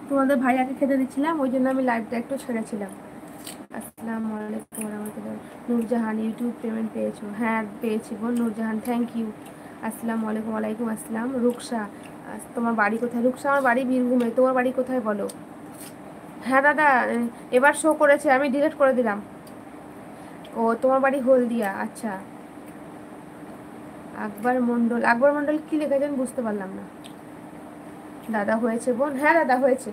তোমাদের ভাইয়াকে খেতে দিচ্ছিলাম, ওই জন্য আমি লাইভটা একটু ছেড়েছিলাম। আসসালামু আলাইকুম রহমতুল্লাহ। নূরজাহান ইউটিউব পেমেন্ট পেয়েছো? হ্যাঁ পেয়েছি বোন নূরজাহান, থ্যাংক ইউ। আসসালামু আলাইকুম। ওয়ালাইকুম আসসালাম। রুকসা, তোমার বাড়ি কোথায়? রুকসা আমার বাড়ি বীরভূমে, তোমার বাড়ি কোথায় বলো? হ্যাঁ দাদা, এবার শো করেছে, আমি ডিলিট করে দিলাম। ও তোমার বাড়ি হলদিয়া, আচ্ছা। আকবর মন্ডল, আকবর মন্ডল কি লিখেছেন বুঝতে পারলাম না। দাদা হয়েছে বোন? হ্যাঁ দাদা হয়েছে।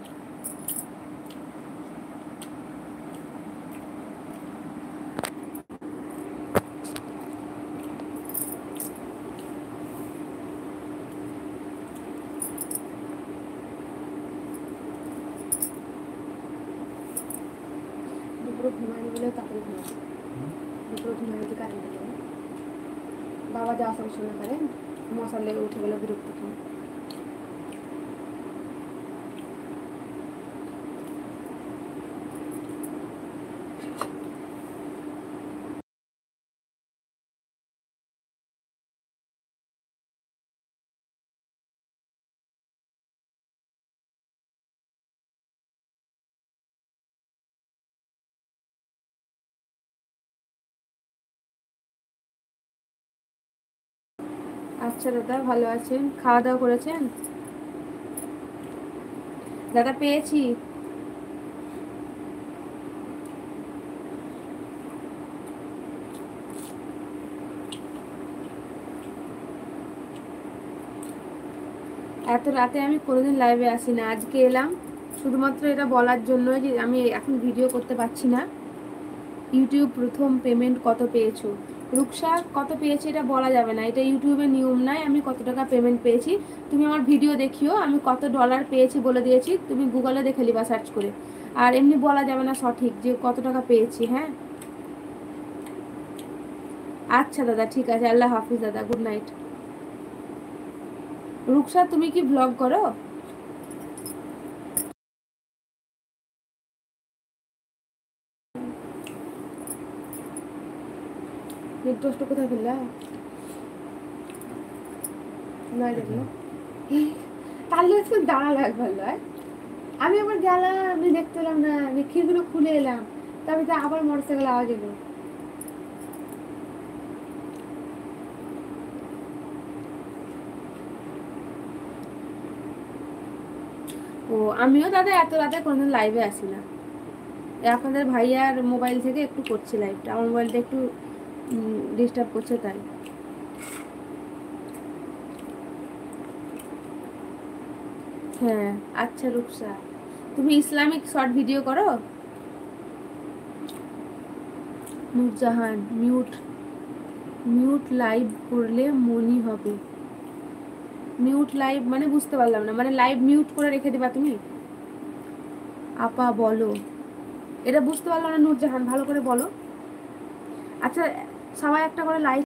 দুপুরে ঘুমায়নি বলে তাড়াতাড়ি ঘুমাচ্ছে। দুপুরে ঘুমাইতে কারেন্ট গেল, বাবা যাওয়া সব শুনে পারেন, মশার লেগে উঠে গেল বিরক্ত করে। আচ্ছা দাদা, ভালো আছেন? খাওয়া দাওয়া করেছেন? দাদা পেয়েছি। এত রাতে আমি কোনোদিন লাইভে আসি না, আজকে এলাম শুধুমাত্র এটা বলার জন্য যে আমি এখন ভিডিও করতে পারছি না। ইউটিউব প্রথম পেমেন্ট কত পেয়েছো? রুকসা, কত পেয়েছি এটা বলা যাবে না, এটা ইউটিউবের নিয়ম নাই আমি কত টাকা পেমেন্ট পেয়েছি। তুমি আমার ভিডিও দেখিও, আমি কত ডলার পেয়েছি বলে দিয়েছি, তুমি গুগলে দেখে নিবা সার্চ করে। আর এমনি বলা যাবে না সঠিক যে কত টাকা পেয়েছি। হ্যাঁ আচ্ছা দাদা, ঠিক আছে, আল্লাহ হাফিজ দাদা, গুড নাইট। রুকসা, তুমি কি ব্লগ করো? নির্দোষ্ট কোথায় ফেললা? নয় দেখলো তাহলে দাঁড়ালো একবার নয়, আমি আবার গেলাম, আমি দেখতে পেলাম না, আমি খিড়গুলো খুলে এলাম, তবে তো আবার মোটরসাইকেল আওয়াজ এলো। ও আমিও দাদা এত রাতে কোনোদিন লাইভে আসি না, আপনাদের ভাইয়ার মোবাইল থেকে একটু করছি লাইভটা, আমার মোবাইলটা একটু ডিস্টার্ব করছে তাই। হ্যাঁ আচ্ছা রূপসা, তুমি ইসলামিক শর্ট ভিডিও করো? নূরজাহান, মিউট মিউট লাইভ করলে মনি হবে? মিউট লাইভ মানে বুঝতে পারলাম না, মানে লাইভ মিউট করে রেখে দিবা তুমি? আপা বলো, এটা বুঝতে পারলাম না নূরজাহান, ভালো করে বলো। আচ্ছা সবাই একটা করে লাইক